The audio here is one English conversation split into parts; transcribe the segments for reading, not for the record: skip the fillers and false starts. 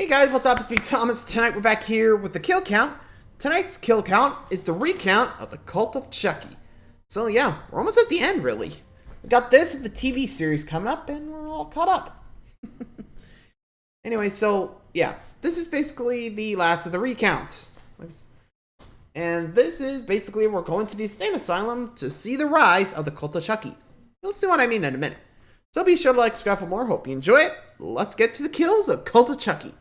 Hey guys, what's up? It's me, Thomas. Tonight we're back here with the kill count. Tonight's kill count is the recount of the Cult of Chucky. So yeah, we're almost at the end, really. We got this and the TV series coming up, and we're all caught up. Anyway, so yeah, this is basically the last of the recounts. And this is basically we're going to the insane asylum to see the rise of the Cult of Chucky. You'll see what I mean in a minute. So be sure to like, subscribe for more. Hope you enjoy it. Let's get to the kills of Cult of Chucky.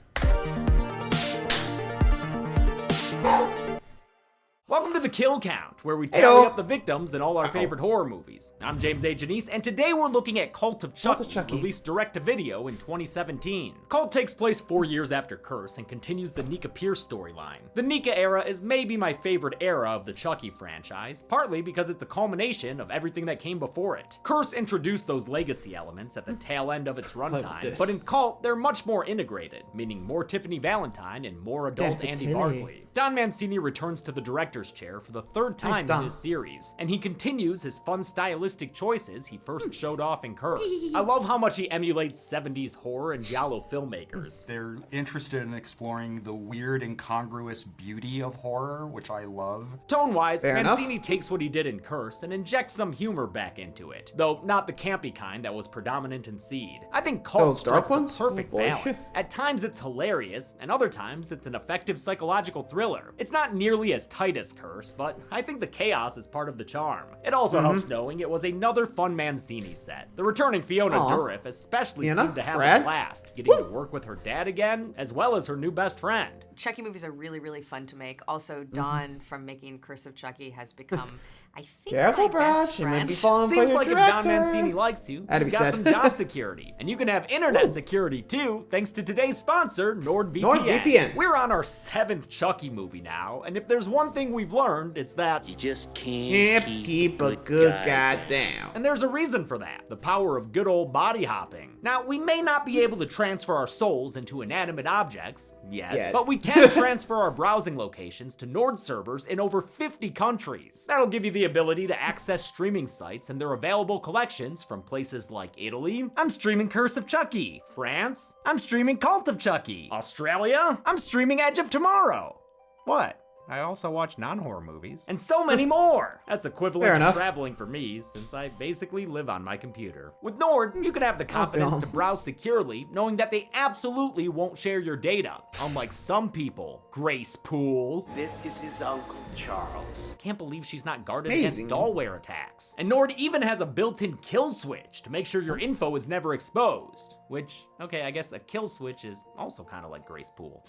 Welcome to the Kill Count, where we tally up the victims in all our favorite horror movies. I'm James A. Janice, and today we're looking at Cult of Chucky, released direct-to-video in 2017. Cult takes place 4 years after Curse and continues the Nika Pierce storyline. The Nika era is maybe my favorite era of the Chucky franchise, partly because it's a culmination of everything that came before it. Curse introduced those legacy elements at the tail end of its runtime, but in Cult, they're much more integrated, meaning more Tiffany Valentine and more adult Andy Barclay. Don Mancini returns to the director's chair for the third time in his series, and he continues his fun stylistic choices he first showed off in Curse. I love how much he emulates 70s horror and giallo filmmakers. They're interested in exploring the weird, incongruous beauty of horror, which I love. Tone-wise, Mancini takes what he did in Curse and injects some humor back into it, though not the campy kind that was predominant in Seed. I think Cult strikes the perfect balance. At times it's hilarious, and other times it's an effective psychological thriller. It's not nearly as tight as Curse, but I think the chaos is part of the charm. It also helps knowing it was another fun Mancini set. The returning Fiona Dourif especially seemed to have a blast, getting to work with her dad again, as well as her new best friend. Chucky movies are really, really fun to make. Also, Dawn from making Curse of Chucky has become, I think, careful, my best friend. Seems like if Don Mancini likes you, you've got some job security. And you can have internet security too, thanks to today's sponsor, NordVPN. We're on our 7th Chucky movie now, and if there's one thing we've learned, it's that you just can't keep a good guy down. And there's a reason for that, the power of good old body hopping. Now, we may not be able to transfer our souls into inanimate objects yet. But we can transfer our browsing locations to Nord servers in over 50 countries. That'll give you the ability to access streaming sites and their available collections from places like Italy, I'm streaming Curse of Chucky. France, I'm streaming Cult of Chucky. Australia, I'm streaming Edge of Tomorrow. What? I also watch non-horror movies. And so many more! That's equivalent to traveling for me, since I basically live on my computer. With Nord, you can have the confidence to browse securely, knowing that they absolutely won't share your data. Unlike some people. Grace Poole. This is his uncle, Charles. Can't believe she's not guarded against dollware attacks. And Nord even has a built-in kill switch to make sure your info is never exposed. Which, okay, I guess a kill switch is also kind of like Grace Poole.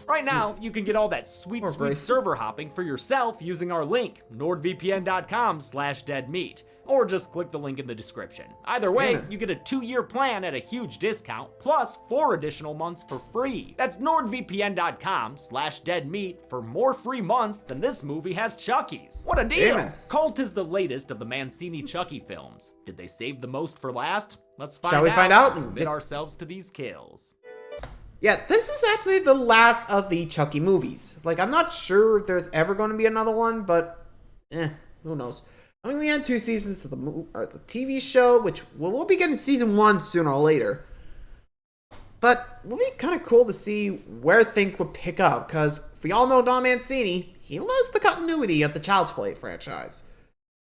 Right now, you can get all that sweet server hopping for yourself using our link, nordvpn.com/deadmeat, or just click the link in the description. Either way, you get a 2-year plan at a huge discount, plus 4 additional months for free. That's nordvpn.com/deadmeat for more free months than this movie has Chucky's. What a deal! Cult is the latest of the Mancini Chucky films. Did they save the most for last? Let's find out. Shall we find out? And commit ourselves to these kills. Yeah, this is actually the last of the Chucky movies. Like, I'm not sure if there's ever going to be another one, but who knows. I mean, we had 2 seasons of the TV show, which we'll be getting season 1 sooner or later. But it'll be kind of cool to see where things would pick up, because if we all know Don Mancini, he loves the continuity of the Child's Play franchise.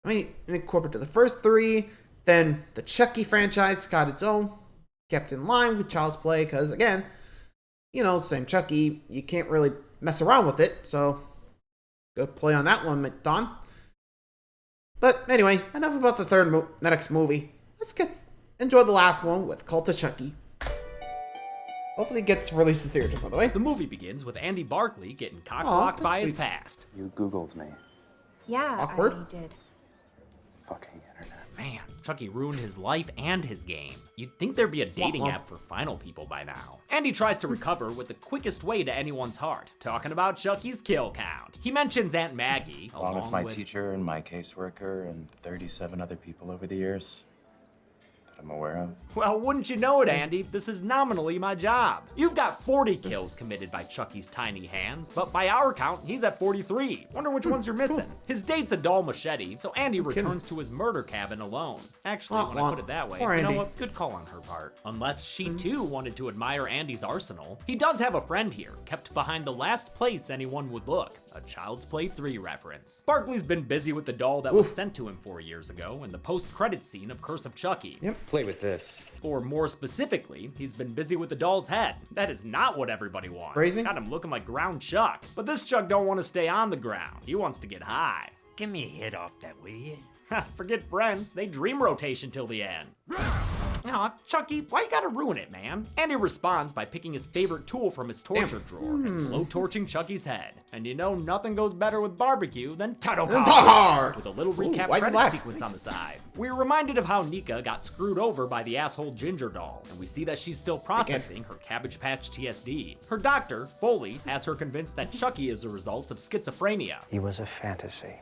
I mean, incorporated to the first 3, then the Chucky franchise got its own, kept in line with Child's Play, because again, you know, same Chucky, you can't really mess around with it, so good play on that one, Don. But anyway, enough about the next movie. Let's enjoy the last one with Cult of Chucky. Hopefully it gets released in theaters, by the way. The movie begins with Andy Barclay getting cock-blocked by his past. You Googled me. Yeah, Awkward. I did. Fucking internet. Man, Chucky ruined his life and his game. You'd think there'd be a dating app for final people by now. Andy tries to recover with the quickest way to anyone's heart, talking about Chucky's kill count. He mentions Aunt Maggie, along with my teacher and my caseworker and 37 other people over the years that I'm aware of. Well, wouldn't you know it, Andy? This is nominally my job. You've got 40 kills committed by Chucky's tiny hands, but by our count, he's at 43. Wonder which ones you're missing. His date's a dull machete, so Andy returns to his murder cabin alone. Actually, when I put it that way, you know what? Good call on her part. Unless she too wanted to admire Andy's arsenal. He does have a friend here, kept behind the last place anyone would look. A Child's Play 3 reference. Barkley's been busy with the doll that was sent to him 4 years ago in the post-credits scene of Curse of Chucky. Play with this. Or more specifically, he's been busy with the doll's head. That is not what everybody wants. Crazy? Got him looking like ground Chuck. But this Chuck don't want to stay on the ground. He wants to get high. Give me a hit off that, will you? Forget friends, they dream rotation till the end. Aw, Chucky, why you gotta ruin it, man? Andy responds by picking his favorite tool from his torture drawer and blow-torching Chucky's head. And you know nothing goes better with barbecue than title card with a little recap credit sequence on the side. We're reminded of how Nika got screwed over by the asshole Ginger doll, and we see that she's still processing her Cabbage Patch TSD. Her doctor, Foley, has her convinced that Chucky is a result of schizophrenia. He was a fantasy.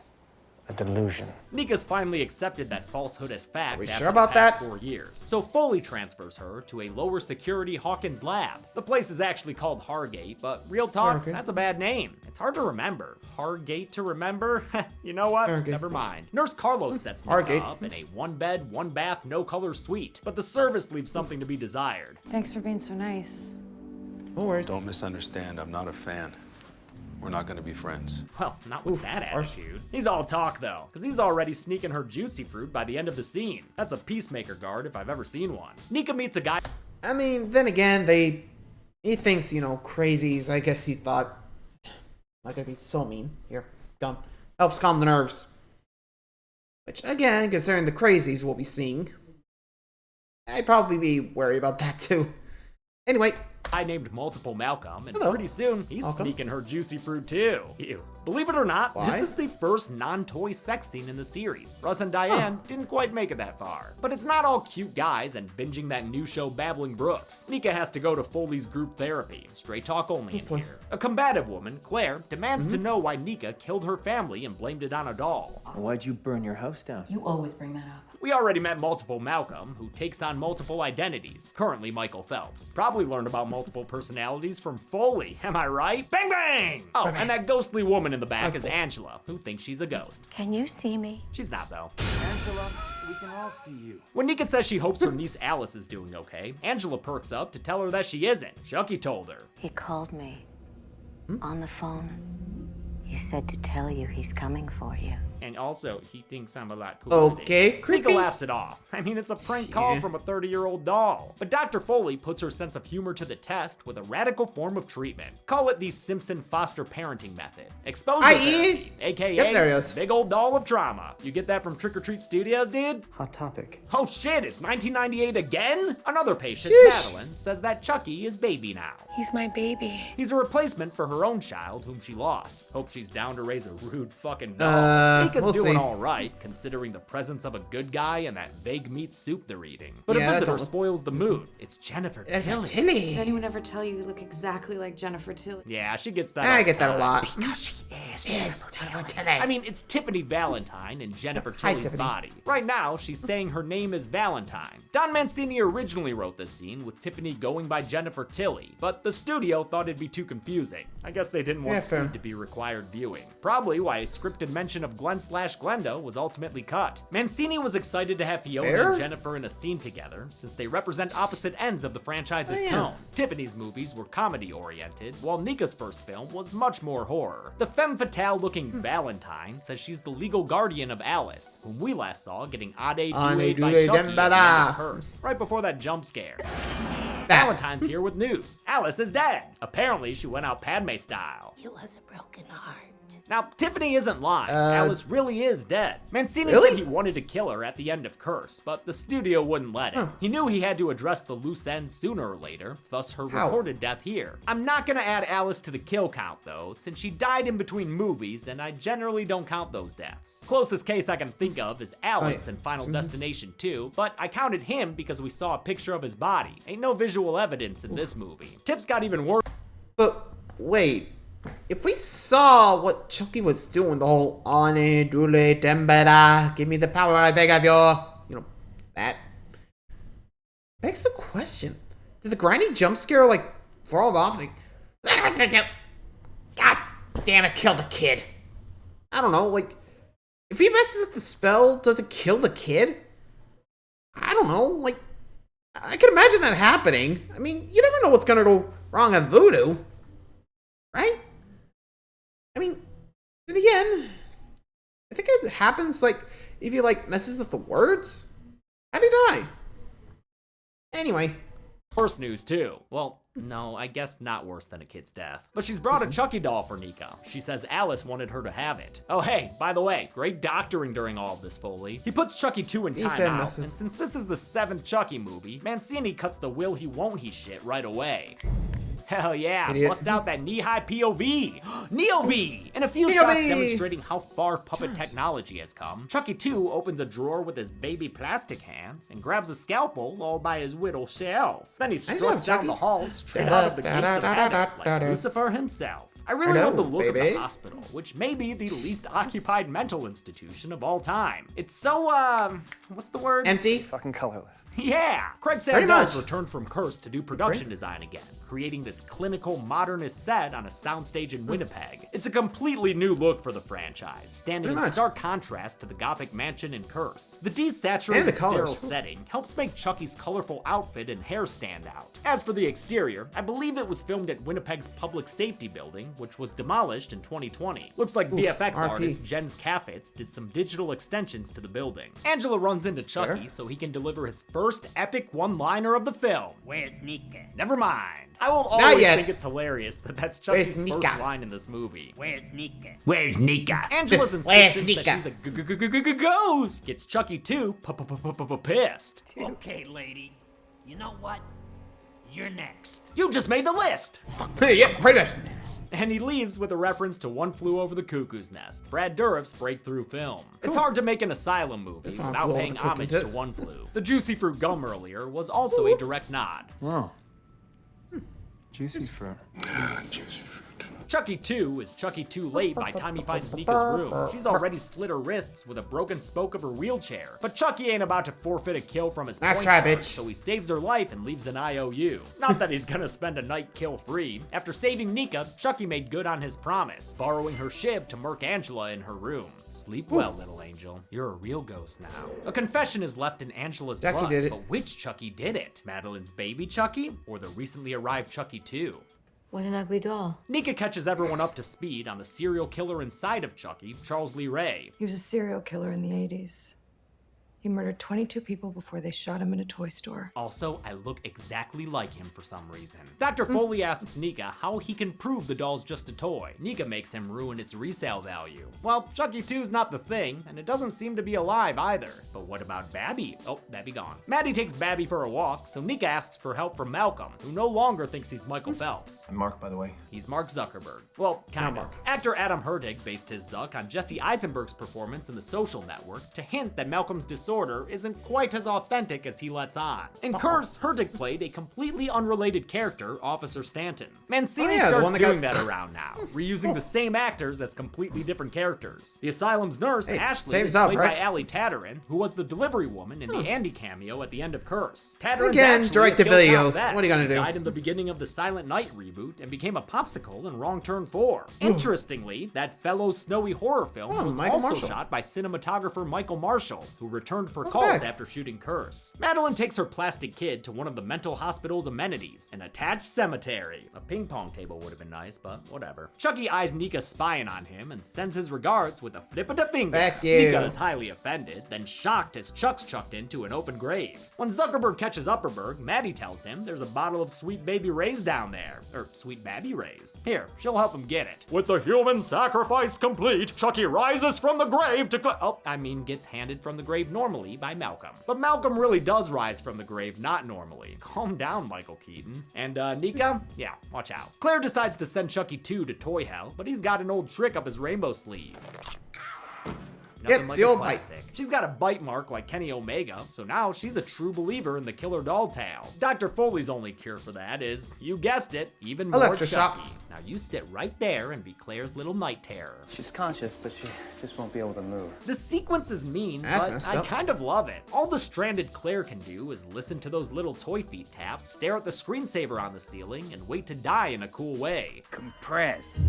A delusion. Nika's finally accepted that falsehood as fact after sure about the past that? 4 years. So Foley transfers her to a lower security Hawkins lab. The place is actually called Hargate, but real talk, that's a bad name. It's hard to remember. Hargate to remember? You know what? Never mind. Nurse Carlos sets Nika up in a 1-bed, 1-bath, no-color suite, but the service leaves something to be desired. Thanks for being so nice. No worries. Don't misunderstand, I'm not a fan. We're not gonna be friends. Well, not with that attitude. He's all talk though, because he's already sneaking her juicy fruit by the end of the scene. That's a peacemaker guard if I've ever seen one. Nika meets a guy. I mean, then again, he thinks, you know, crazies. I guess he thought, I'm not gonna be so mean. Here, come. Helps calm the nerves. Which, again, considering the crazies we'll be seeing, I'd probably be worried about that too. Anyway. I named Multiple Malcolm, and pretty soon, he's sneaking her juicy fruit too. Ew. Believe it or not, this is the first non-toy sex scene in the series. Russ and Diane didn't quite make it that far. But it's not all cute guys and binging that new show Babbling Brooks. Nika has to go to Foley's group therapy, straight talk only in here. A combative woman, Claire, demands to know why Nika killed her family and blamed it on a doll. Why'd you burn your house down? You always bring that up. We already met Multiple Malcolm, who takes on multiple identities, currently Michael Phelps. Probably learned about multiple personalities from Foley, am I right? Bang bang! Oh, and that ghostly woman in the back is Angela, who thinks she's a ghost. Can you see me? She's not though. Angela, we can all see you. When Nika says she hopes her niece Alice is doing okay, Angela perks up to tell her that she isn't. Chucky told her. He called me on the phone. He said to tell you he's coming for you. And also, he thinks I'm a lot cooler than you. Creepy. Nika laughs it off. I mean, it's a prank call from a 30-year-old doll. But Dr. Foley puts her sense of humor to the test with a radical form of treatment. Call it the Simpson foster parenting method. Exposure therapy, aka big old doll of trauma. You get that from Trick or Treat Studios, dude? Hot topic. Oh shit, it's 1998 again? Another patient, Madeline, says that Chucky is baby now. He's my baby. He's a replacement for her own child, whom she lost. Hope she's down to raise a rude fucking doll. Nika's doing all right, considering the presence of a good guy and that vague meat soup they're eating. But a visitor spoils the mood. It's Jennifer Tilly. Did anyone ever tell you you look exactly like Jennifer Tilly? Yeah, she gets that. I get that a lot. Because she is Jennifer Tilly. I mean, it's Tiffany Valentine in Jennifer Tilly's body. Right now, she's saying her name is Valentine. Don Mancini originally wrote this scene with Tiffany going by Jennifer Tilly, but the studio thought it'd be too confusing. I guess they didn't want the scene to be required viewing. Probably why a scripted mention of Glenn/Glenda was ultimately cut. Mancini was excited to have Fiona and Jennifer in a scene together, since they represent opposite ends of the franchise's tone. Tiffany's movies were comedy-oriented, while Nika's first film was much more horror. The femme fatale-looking Valentine says she's the legal guardian of Alice, whom we last saw getting ade by Chucky at the end of Curse, right before that jump scare. Valentine's here with news. Alice is dead. Apparently, she went out Padme style. It was a broken heart. Now, Tiffany isn't lying. Alice really is dead. Mancini said he wanted to kill her at the end of Curse, but the studio wouldn't let him. He knew he had to address the loose ends sooner or later, thus her reported death here. I'm not gonna add Alice to the kill count though, since she died in between movies, and I generally don't count those deaths. Closest case I can think of is Alex in Final Destination 2, but I counted him because we saw a picture of his body. Ain't no visual evidence in this movie. Tips got even worse. But wait. If we saw what Chucky was doing, the whole Ane Dule Dembeda, give me the power I beg of you, you know, that. begs the question. Did the grindy jump scare, like, throw him off? Like, God damn it, kill the kid. I don't know, like, if he messes up the spell, does it kill the kid? I don't know, like, I can imagine that happening. I mean, you never know what's gonna go wrong on Voodoo. Right? I mean, then again, I think it happens, like, if he, like, messes up the words. How'd he die? Anyway. Worse news, too. Well, no, I guess not worse than a kid's death. But she's brought a Chucky doll for Nika. She says Alice wanted her to have it. Oh, hey, by the way, great doctoring during all of this Foley. He puts Chucky 2 in timeout, and since this is the 7th Chucky movie, Mancini cuts the will he won't he shit right away. Hell yeah, Idiot. Bust out that knee-high POV. Neo-V! And a few shots demonstrating how far puppet technology has come. Chucky 2 opens a drawer with his baby plastic hands and grabs a scalpel all by his whittle self. Then he struts down the halls straight out of the gates of heaven like Lucifer himself. I really love the look of the hospital, which may be the least occupied mental institution of all time. It's so, what's the word? Empty? Fucking colorless. Yeah! Craig Sandell's returned from Curse to do production design again, creating this clinical, modernist set on a soundstage in Winnipeg. It's a completely new look for the franchise, standing in stark contrast to the Gothic mansion in Curse. The desaturated, sterile setting helps make Chucky's colorful outfit and hair stand out. As for the exterior, I believe it was filmed at Winnipeg's Public Safety Building, which was demolished in 2020. Looks like VFX artist Jens Kaffitz did some digital extensions to the building. Angela runs into Chucky so he can deliver his first epic one-liner of the film. Where's Nika? Never mind. I will always think it's hilarious that that's Chucky's first line in this movie. Where's Nika? Where's Nika? Angela's insistence that she's a ghost gets Chucky too pissed. Okay, lady. You know what? You're next. You just made the list! Yeah, pretty good. And he leaves with a reference to One Flew Over the Cuckoo's Nest, Brad Dourif's breakthrough film. It's hard to make an asylum movie without paying homage to One Flew. The Juicy Fruit gum earlier was also a direct nod. Oh. Juicy fruit. Juicy fruit. Chucky 2 is Chucky too late by the time he finds Nika's room. She's already slit her wrists with a broken spoke of her wheelchair. But Chucky ain't about to forfeit a kill from his point guard, so he saves her life and leaves an IOU. Not that he's gonna spend a night kill-free. After saving Nika, Chucky made good on his promise, borrowing her shiv to murk Angela in her room. Sleep well, little angel. You're a real ghost now. A confession is left in Angela's blood, but which Chucky did it? Madeline's baby Chucky, or the recently arrived Chucky 2? What an ugly doll. Nika catches everyone up to speed on the serial killer inside of Chucky, Charles Lee Ray. He was a serial killer in the 80s. He murdered 22 people before they shot him in a toy store. Also, I look exactly like him for some reason. Dr. Foley asks Nika how he can prove the doll's just a toy. Nika makes him ruin its resale value. Well, Chucky 2's not the thing, and it doesn't seem to be alive either. But what about Babby? Oh, Babby gone. Maddie takes Babby for a walk, so Nika asks for help from Malcolm, who no longer thinks he's Michael Phelps. I'm Mark, by the way. He's Mark Zuckerberg. Well, kind of. Actor Adam Herdig based his Zuck on Jesse Eisenberg's performance in The Social Network to hint that Malcolm's disorder isn't quite as authentic as he lets on. In Curse, Herdig played a completely unrelated character, Officer Stanton. Mancini starts doing that around now, reusing the same actors as completely different characters. The asylum's nurse, Ashley, is played by Ali Tatarin, who was the delivery woman in the Andy cameo at the end of Curse. Tatarin's actually direct-to-video. What are you gonna do? She died in the beginning of the Silent Night reboot and became a popsicle in Wrong Turn 4. Interestingly, that fellow snowy horror film was also shot by cinematographer Michael Marshall, who returned for Cult after shooting Curse. Madeline takes her plastic kid to one of the mental hospital's amenities, an attached cemetery. A ping pong table would have been nice, but whatever. Chucky eyes Nika spying on him and sends his regards with a flip of the finger. Nika is highly offended, then shocked as Chuck's chucked into an open grave. When Zuckerberg catches Upperberg, Maddie tells him there's a bottle of Sweet Baby Ray's down there. Or Sweet Babby Ray's. Here, she'll help him get it. With the human sacrifice complete, Chucky rises from the grave to gets handed from the grave normally by Malcolm. But Malcolm really does rise from the grave not normally. Calm down, Michael Keaton. And Nika? Yeah, watch out. Claire decides to send Chucky 2 to Toy Hell, but he's got an old trick up his rainbow sleeve. nothing Yep, like the a old classic. She's got a bite mark like Kenny Omega, so now she's a true believer in the killer doll tale. Dr. Foley's only cure for that is, you guessed it, even more Electroshock. Chucky. Now you sit right there and be Claire's little night terror. She's conscious, but she just won't be able to move. The sequence is mean, That's but messed I up. kind of love it. All the stranded Claire can do is listen to those little toy feet tap, stare at the screensaver on the ceiling, and wait to die in a cool way. Compressed.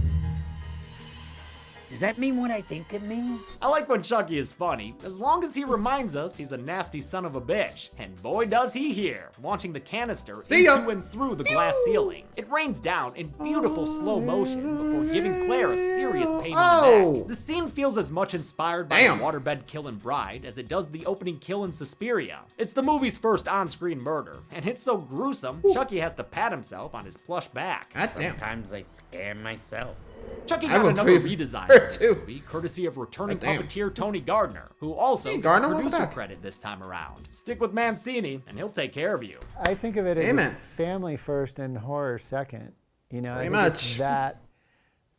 Does that mean what I think it means? I like when Chucky is funny, as long as he reminds us he's a nasty son of a bitch. And boy does he here, launching the canister See ya. into and through the glass ceiling. It rains down in beautiful slow motion before giving Claire a serious pain in the neck. The scene feels as much inspired by Damn. the waterbed kill in Bride as it does the opening kill in Suspiria. It's the movie's first on-screen murder, and it's so gruesome, Chucky has to pat himself on his plush back. God damn. Sometimes I scare myself. Chucky I got would another agree redesign with for her, this too. movie, courtesy of returning God damn. puppeteer Tony Gardner, who also Hey, gets Gardner, a welcome producer back. credit this time around. Stick with Mancini, and he'll take care of you. I think of it as Amen. a family first and horror second. You know, Pretty I think much. it's that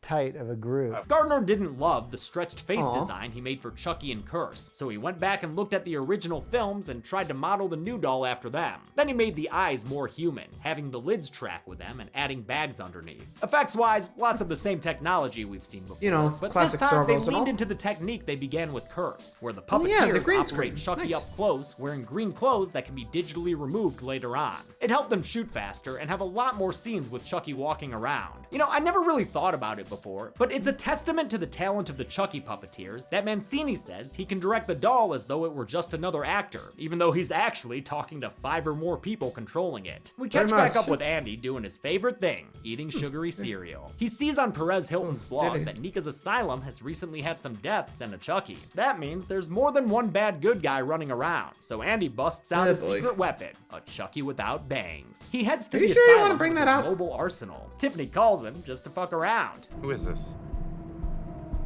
tight of a group. Gardner didn't love the stretched face Aw. design he made for Chucky and Curse, so he went back and looked at the original films and tried to model the new doll after them. Then he made the eyes more human, having the lids track with them and adding bags underneath. Effects-wise, lots of the same technology we've seen before, You know, but this classic time Star they Wars and leaned all. into the technique they began with Curse, where the Oh, yeah, the puppeteers green operate screen. Chucky Nice. up close, wearing green clothes that can be digitally removed later on. It helped them shoot faster and have a lot more scenes with Chucky walking around. You know, I never really thought about it before, but it's a testament to the talent of the Chucky puppeteers that Mancini says he can direct the doll as though it were just another actor, even though he's actually talking to 5 or more people controlling it. We catch Pretty back much. up with Andy doing his favorite thing, eating sugary cereal. He sees on Perez Hilton's blog did he? that Nika's asylum has recently had some deaths and a Chucky. That means there's more than one bad good guy running around, so Andy busts out Oh, his boy. secret weapon, a Chucky without bangs. He heads to Are you the sure you wanna asylum bring with that his out? mobile arsenal. Tiffany calls him just to fuck around. Who is this?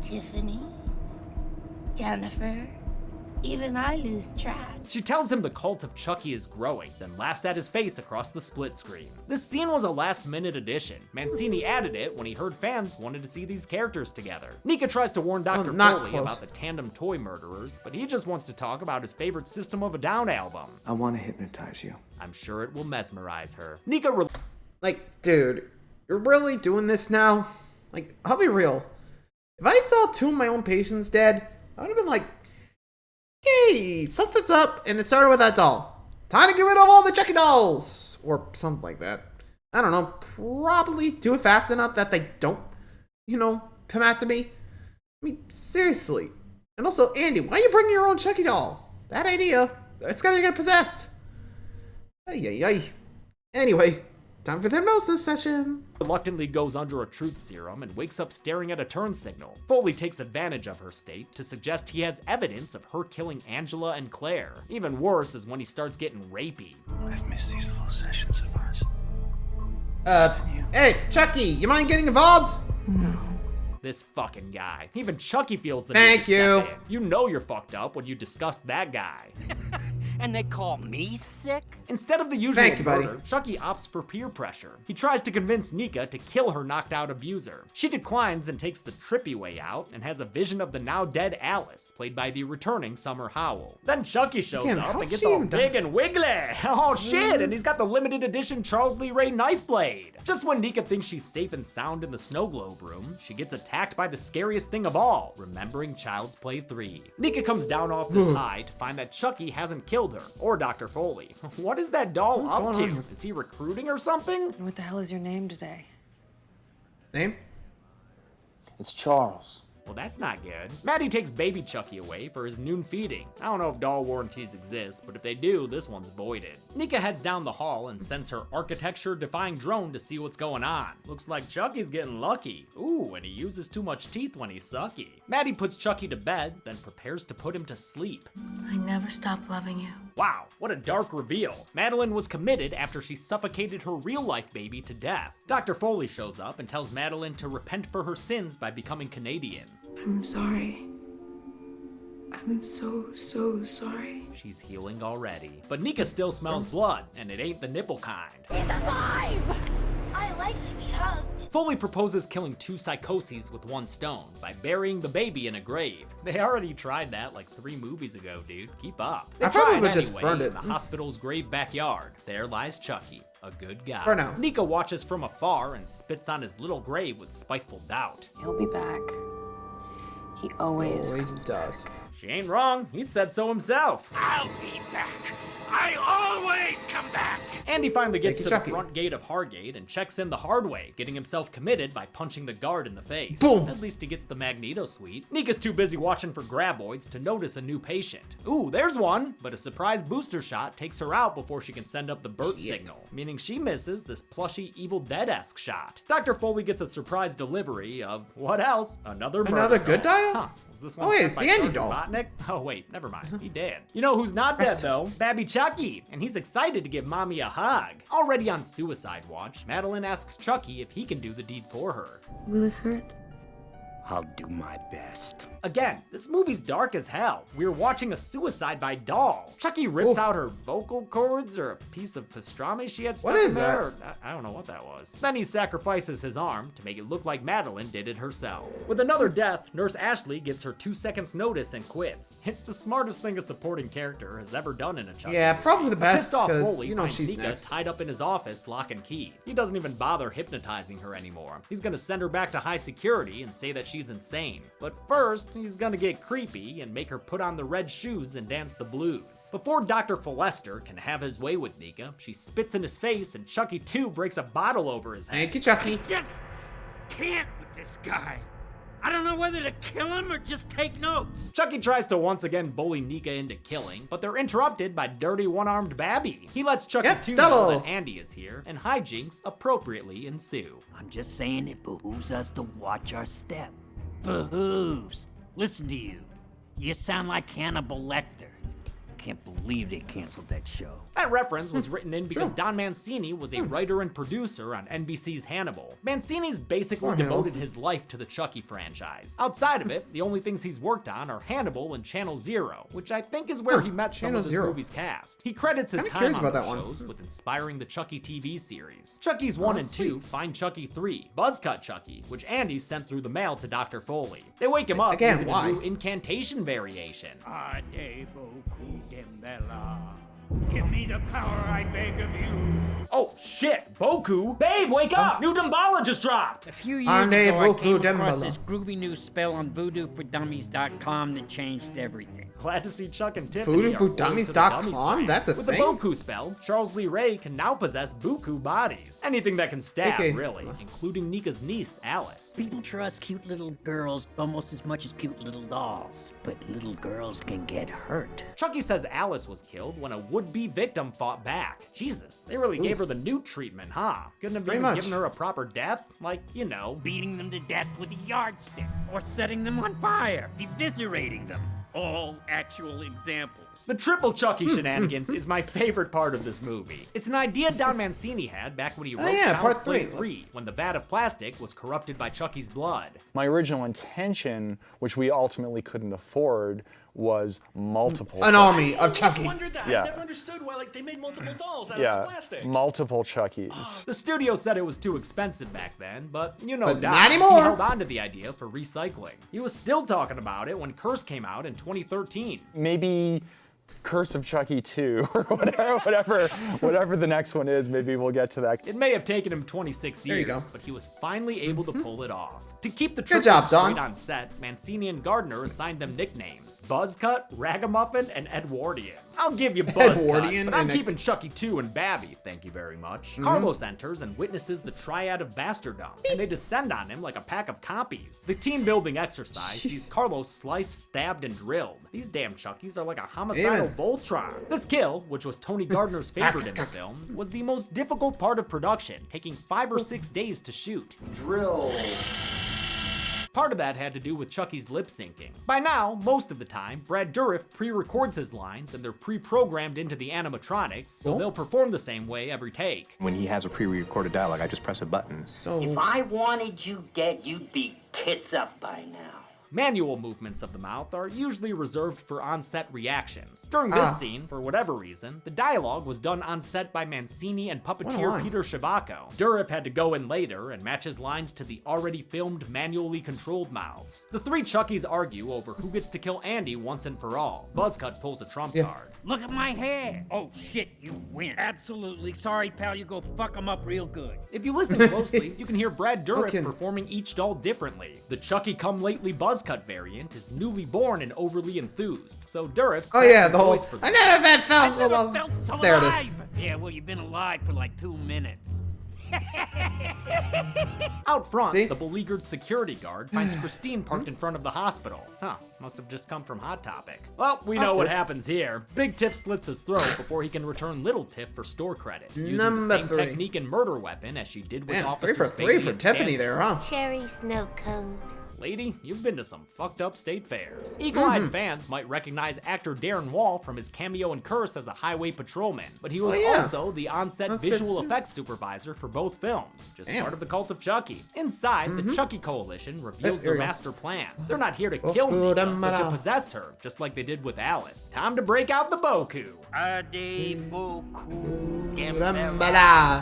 Tiffany, Jennifer, even I lose track. She tells him the cult of Chucky is growing, then laughs at his face across the split screen. This scene was a last-minute addition. Mancini added it when he heard fans wanted to see these characters together. Nika tries to warn Dr. not Foley close. about the tandem toy murderers, but he just wants to talk about his favorite System of a Down album. I want to hypnotize you. I'm sure it will mesmerize her. Nika Like, dude, you're really doing this now? Like, I'll be real. If I saw 2 of my own patients dead, I would have been like, hey, something's up, and it started with that doll. Time to get rid of all the Chucky dolls! Or something like that. I don't know, probably do it fast enough that they don't, you know, come after me. I mean, seriously. And also, Andy, why are you bringing your own Chucky doll? Bad idea. It's gonna get possessed. Ay, ay, ay. Anyway, time for the hypnosis session. reluctantly goes under a truth serum and wakes up staring at a turn signal. Foley takes advantage of her state to suggest he has evidence of her killing Angela and Claire. Even worse is when he starts getting rapey. I've missed these little sessions of ours. Hey, Chucky, you mind getting involved? This fucking guy. Even Chucky feels the Thank need to step you. in. You know you're fucked up when you discuss that guy. And they call me sick? Instead of the usual Thank you, buddy. murder, Chucky opts for peer pressure. He tries to convince Nika to kill her knocked out abuser. She declines and takes the trippy way out and has a vision of the now dead Alice, played by the returning Summer Howell. Then Chucky shows Again, up how and gets she all even done- big and wiggly. Oh shit, and he's got the limited edition Charles Lee Ray knife blade. Just when Nika thinks she's safe and sound in the snow globe room, she gets attacked by the scariest thing of all, remembering Child's Play 3. Nika comes down off this high to find that Chucky hasn't killed her, or Dr. Foley. What is that doll up going to? on here? Is he recruiting or something? What the hell is your name today? Name? It's Charles. Well, that's not good. Maddie takes baby Chucky away for his noon feeding. I don't know if doll warranties exist, but if they do, this one's voided. Nika heads down the hall and sends her architecture-defying drone to see what's going on. Looks like Chucky's getting lucky. Ooh, and he uses too much teeth when he's sucky. Maddie puts Chucky to bed, then prepares to put him to sleep. I never stopped loving you. Wow, what a dark reveal. Madeline was committed after she suffocated her real-life baby to death. Dr. Foley shows up and tells Madeline to repent for her sins by becoming Canadian. I'm sorry. I'm so sorry. She's healing already. But Nika still smells blood, and it ain't the nipple kind. He's alive! I like to be hugged. Foley proposes killing 2 psychoses with 1 stone by burying the baby in a grave. They already tried that like 3 movies ago, dude. Keep up. They I probably tried would just anyway burned it. in the hospital's grave backyard. There lies Chucky, a good guy. For now. Nika watches from afar and spits on his little grave with spiteful doubt. He'll be back. He always does. She ain't wrong. He said so himself. I'll be back. I always come back. Andy finally gets to Chucky. the front gate of Hargate and checks in the hard way, getting himself committed by punching the guard in the face. Boom. At least he gets the Magneto suite. Nika's too busy watching for graboids to notice a new patient. Ooh, there's one, but a surprise booster shot takes her out before she can send up the Burt signal, meaning she misses this plushy Evil Dead-esque shot. Dr. Foley gets a surprise delivery of, what else? Another good dial? Huh, was this one Oh, sent it's by the Andy Sergeant doll. Botnick? Oh wait, never mind, he dead. You know who's not dead though? Babby Chucky, and he's excited to give mommy a hug. Already on suicide watch, Madeline asks Chucky if he can do the deed for her. Will it hurt? I'll do my best. Again, this movie's dark as hell. We're watching a suicide by doll. Chucky rips out her vocal cords or a piece of pastrami she had stuck What is in there. that? Or, I don't know what that was. Then he sacrifices his arm to make it look like Madeline did it herself. With another death, Nurse Ashley gives her 2 seconds notice and quits. It's the smartest thing a supporting character has ever done in a Chucky. Yeah, probably the best, Pissed off 'cause, Foley you know, finds she's Nika next. tied up in his office, lock and key. He doesn't even bother hypnotizing her anymore. He's gonna send her back to high security and say that she's insane. But first, he's gonna get creepy and make her put on the red shoes and dance the blues. Before Dr. Folester can have his way with Nika, she spits in his face and Chucky 2 breaks a bottle over his head. Thank you, Chucky. Just can't with this guy. I don't know whether to kill him or just take notes. Chucky tries to once again bully Nika into killing, but they're interrupted by dirty one-armed Babby. He lets Chucky 2 know double. that Andy is here, and hijinks appropriately ensue. I'm just saying it behooves us to watch our step. Behooves. Listen to you. You sound like Hannibal Lecter. Can't believe they canceled that show. That reference was written in because Don Mancini was a writer and producer on NBC's Hannibal. Mancini's basically devoted his life to the Chucky franchise. Outside of it, the only things he's worked on are Hannibal and Channel Zero, which I think is where he met some Channel of this Zero. movie's cast. He credits his Kinda time curious on about those that one. shows with inspiring the Chucky TV series. Chucky's 1 and 2 find Chucky 3, Buzzcut Chucky, which Andy sent through the mail to Dr. Foley. They wake him up Again, using why? a new incantation variation. Ade beaucoup dembella. Give me the power, I beg of you. Oh shit, Boku! Babe, wake up! New Dumbala just dropped! A few years Ande ago, I beaucoup came across dembella. this groovy new spell on voodoofordummies.com that changed everything. Glad to see Chuck and Tiffany are loyal to the Voodoofoodummies.com? Dummies brand. That's a With thing? the Boku spell, Charles Lee Ray can now possess Buku bodies. Anything that can stab, Okay. really, including Nika's niece, Alice. People trust cute little girls almost as much as cute little dolls, but little girls can get hurt. Chucky says Alice was killed when a would-be victim fought back. Jesus, they really gave her the new treatment, huh? Couldn't have Pretty even much. given her a proper death? Like, you know. Beating them to death with a yardstick, or setting them on fire, eviscerating them. All actual examples. The triple Chucky shenanigans is my favorite part of this movie. It's an idea Don Mancini had back when he wrote yeah, Child's part Play three. 3, when the vat of plastic was corrupted by Chucky's blood. My original intention, which we ultimately couldn't afford, was multiple. An army of Chucky. I wondered that. Yeah. I never understood why they made multiple dolls out Yeah, of plastic. multiple Chuckies. The studio said it was too expensive back then, but you know But Don, not he anymore. held on to the idea for recycling. He was still talking about it when Curse came out in 2013. Maybe Curse of Chucky 2 or whatever the next one is. Maybe we'll get to that. It may have taken him 26 There you years, go. but he was finally able to pull it off. To keep the Good triplets job, straight Don. on set, Mancini and Gardner assigned them nicknames: Buzzcut, Ragamuffin, and Edwardian. I'll give you Buzzcut, Edwardian but I'm and keeping Chucky 2 and Babby, thank you very much. Carlos enters and witnesses the triad of bastardom, and they descend on him like a pack of compies. The team-building exercise sees Carlos sliced, stabbed, and drilled. These damn Chuckies are like a homicidal Amen. Voltron. This kill, which was Tony Gardner's favorite in the film, was the most difficult part of production, taking 5 or 6 days to shoot. Drill. Part of that had to do with Chucky's lip syncing. By now, most of the time, Brad Dourif pre-records his lines and they're pre-programmed into the animatronics, so they'll perform the same way every take. When he has a pre-recorded dialogue, I just press a button. So If I wanted you dead, you'd be tits up by now. Manual movements of the mouth are usually reserved for on-set reactions. During this scene, for whatever reason, the dialogue was done on set by Mancini and puppeteer Peter Shabako. Dourif had to go in later and match his lines to the already filmed, manually controlled mouths. The three Chuckies argue over who gets to kill Andy once and for all. Buzzcut pulls a trump card. Look at my hair. Oh shit, you win. Absolutely. Sorry, pal, you go fuck him up real good. If you listen closely, you can hear Brad Dourif performing each doll differently. The Chucky Come Lately Buzzcut variant is newly born and overly enthused, so Dourif cracks his voice for I never felt so long. There it is. Yeah, well, you've been alive for like 2 minutes. Out front, the beleaguered security guard finds Christine parked in front of the hospital. Huh, must have just come from Hot Topic. Well, we know what happens here. Big Tiff slits his throat before he can return Little Tiff for store credit, using the same technique and murder weapon as she did with Officers 3 for 3 Bailey for and Tiffany Stanton. there, huh? Cherry snow cone. Lady, you've been to some fucked up state fairs. Eagle-eyed fans might recognize actor Darren Wall from his cameo in Curse as a highway patrolman, but he was also the on-set visual effects supervisor for both films, just part of the Cult of Chucky. Inside, the Chucky Coalition reveals their master plan. They're not here to kill Nika, but to possess her, just like they did with Alice. Time to break out the Boku.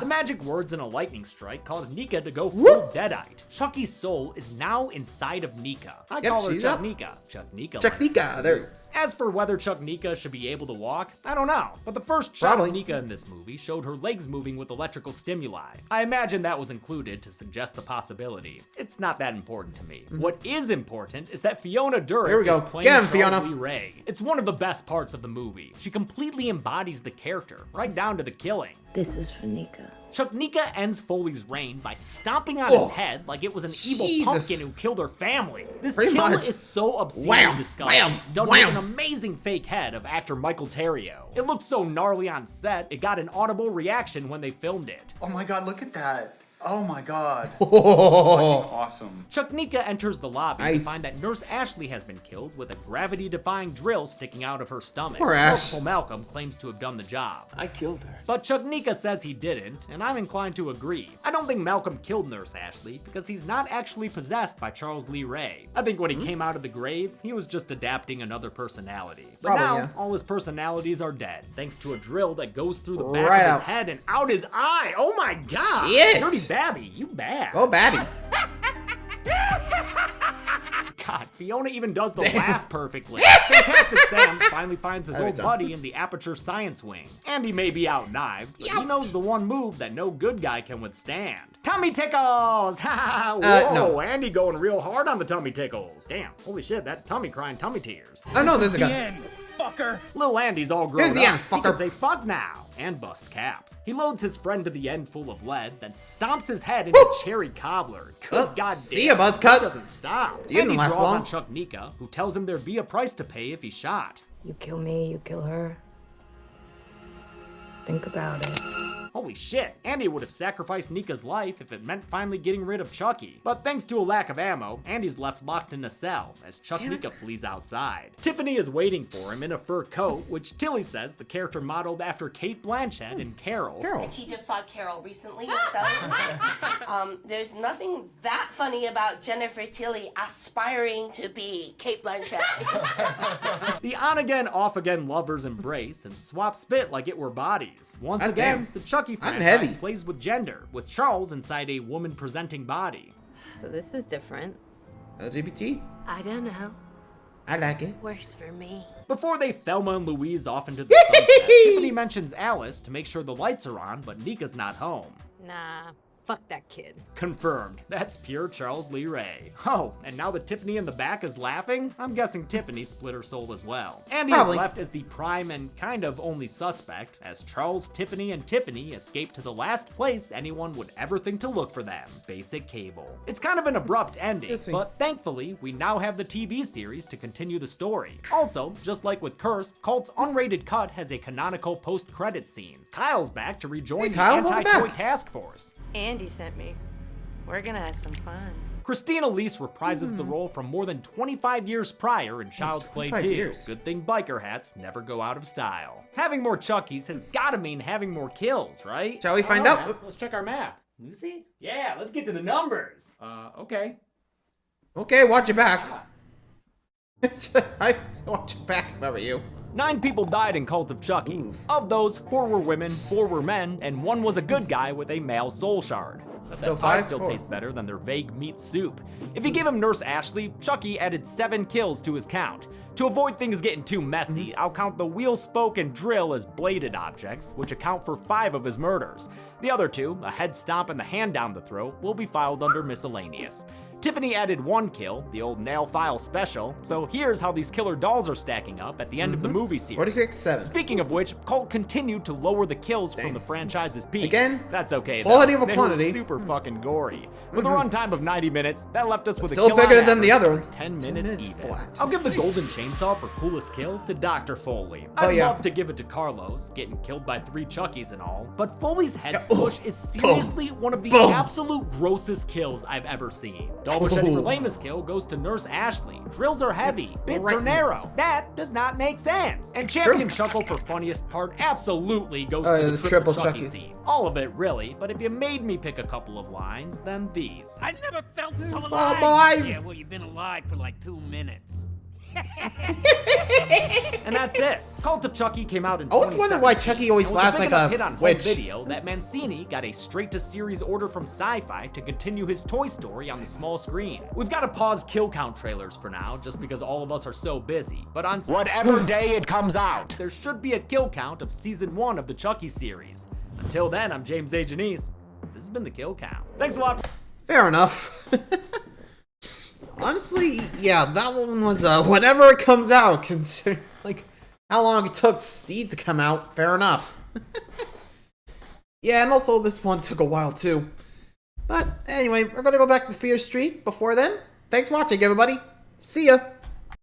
The magic words in a lightning strike cause Nika to go full deadite. Chucky's soul is now inside of Nika. I call her Chuck Nika. Chuck Nika. Chuck Nika, there. As for whether Chuck Nika should be able to walk, I don't know. But the first shot of Nika in this movie showed her legs moving with electrical stimuli. I imagine that was included to suggest the possibility. It's not that important to me. What is important is that Fiona Dourif is playing Charles Lee Ray. It's one of the best parts of the movie. She completely embodies the character, right down to the killing. This is for Nika. Chuck Nika ends Foley's reign by stomping on his head like it was an evil pumpkin who killed her family. This kill is so obscene and disgusting. Done with an amazing fake head of actor Michael Terrio. It looks so gnarly on set, it got an audible reaction when they filmed it. Oh my god, look at that. Oh my god. Fucking awesome. Chuck Nika enters the lobby to find that Nurse Ashley has been killed with a gravity-defying drill sticking out of her stomach. Poor Ash. Multiple Malcolm claims to have done the job. I killed her. But Chuck Nika says he didn't, and I'm inclined to agree. I don't think Malcolm killed Nurse Ashley because he's not actually possessed by Charles Lee Ray. I think when he came out of the grave, he was just adapting another personality. But now, all his personalities are dead, thanks to a drill that goes through the back of his head and out his eye. Oh my god! Shit. Dirty Babby, you bad. Oh, Babby. God, Fiona even does the laugh perfectly. Fantastic Sam's finally finds his old buddy in the Aperture Science Wing. Andy may be out-knived, but he knows the one move that no good guy can withstand. Tummy tickles! Ha! Whoa, no. Andy going real hard on the tummy tickles. Damn, holy shit, that tummy crying tummy tears. Oh no, there's a gun. Fucker! Little Andy's all grown Here's the up. end, He fucker. can say fuck now and bust caps. He loads his friend to the end full of lead, then stomps his head into cherry cobbler. Good goddamn. see ya, Buzzcut. He doesn't stop. You didn't Andy last draws long. on Chuck Nika, who tells him there'd be a price to pay if he shot. You kill me, you kill her. Think about it. Holy shit, Andy would have sacrificed Nika's life if it meant finally getting rid of Chucky. But thanks to a lack of ammo, Andy's left locked in a cell as Chuck Nika flees outside. Tiffany is waiting for him in a fur coat, which Tilly says the character modeled after Kate Blanchett in Carol. And she just saw Carol recently, so there's nothing that funny about Jennifer Tilly aspiring to be Kate Blanchett. The on-again, off-again lovers embrace and swap spit like it were bodies. Once God again, damn. the Chucky I'm franchise heavy. plays with gender, with Charles inside a woman-presenting body. So this is different. LGBT? I don't know. I like it. Works for me. Before they Thelma and Louise off into the sunset, Tiffany mentions Alice to make sure the lights are on, but Nika's not home. Nah, fuck that kid. Confirmed. That's pure Charles Lee Ray. Oh, and now that Tiffany in the back is laughing, I'm guessing Tiffany split her soul as well. Andy is left as the prime and kind of only suspect, as Charles, Tiffany, and Tiffany escape to the last place anyone would ever think to look for them, basic cable. It's kind of an abrupt ending, but thankfully, we now have the TV series to continue the story. Also, just like with Curse, Cult's unrated cut has a canonical post-credit scene. Kyle's back to rejoin the Kyle, welcome anti-toy back. task force. Andy sent me. We're gonna have some fun. Christina Elise reprises the role from more than 25 years prior in Child's Play 2. 25 years. Good thing biker hats never go out of style. Having more Chuckies has gotta mean having more kills, right? Shall we find out? Let's check our math. Lucy? Yeah, let's get to the numbers. Okay. Okay, watch your back. I watch it back if I were you. 9 people died in Cult of Chucky. Of those, 4 were women, 4 were men, and 1 was a good guy with a male soul shard. But that pie still tastes better than their vague meat soup. If you give him Nurse Ashley, Chucky added 7 kills to his count. To avoid things getting too messy, I'll count the wheel, spoke, and drill as bladed objects, which account for 5 of his murders. The other 2, a head stomp and the hand down the throat, will be filed under miscellaneous. Tiffany added 1 kill, the old nail file special, so here's how these killer dolls are stacking up at the end of the movie series. 46-7. Speaking of which, Cult continued to lower the kills from the franchise's peak. Again, that's okay quality though. over quantity. They were super fucking gory. With a runtime of 90 minutes, that left us with Still a kill bigger on than the average other of one. 10 minutes even. flat. I'll give the golden chainsaw for coolest kill to Dr. Foley. Oh, I'd yeah. love to give it to Carlos, getting killed by 3 Chuckies and all, but Foley's head smush is seriously one of the absolute grossest kills I've ever seen. Doll Machete for lamest kill goes to Nurse Ashley. Drills are heavy, bits are narrow. That does not make sense. And Champion Chuckle for funniest part absolutely goes to the triple Chucky scene. All of it really, but if you made me pick a couple of lines, then these. I never felt so alive. alive. Yeah, well, you've been alive for like 2 minutes. And that's it. Cult of Chucky came out in I always 2017. wondered why Chucky always and was lasts a big like enough a hit on home witch. video that Mancini got a straight-to-series order from Sci-Fi to continue his Toy Story on the small screen. We've got to pause kill count trailers for now, just because all of us are so busy. But on whatever day it comes out, there should be a kill count of season 1 of the Chucky series. Until then, I'm James A. Janice. This has been the Kill Count. Thanks a lot. Fair enough. Honestly, yeah, that one was whenever it comes out, considering like how long it took Seed to come out. Fair enough. Yeah, and also this one took a while too. But anyway, we're gonna go back to Fear Street before then. Thanks for watching, everybody. See ya.